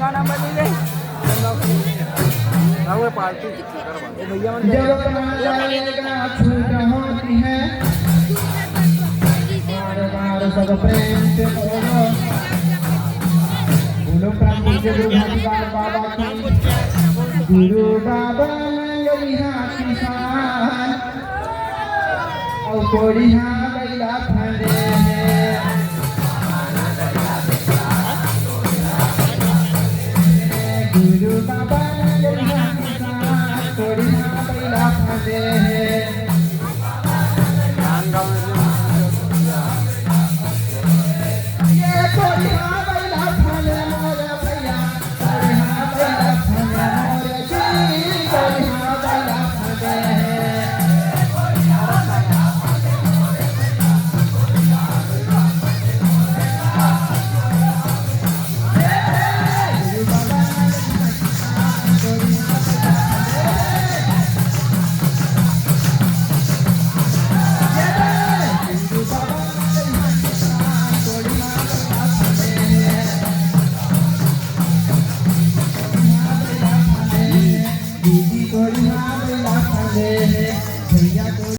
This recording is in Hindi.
गाना बज गए वो पार्टी भैया जब जाएगा छूट होती है बार बार सब प्रेम से बोलो बोलो प्रभु के गुरुद्वार बाबा की गुरु बाबा यहाँ किसान और कोड़ी यहाँ बैला फंदे गुरु बाबा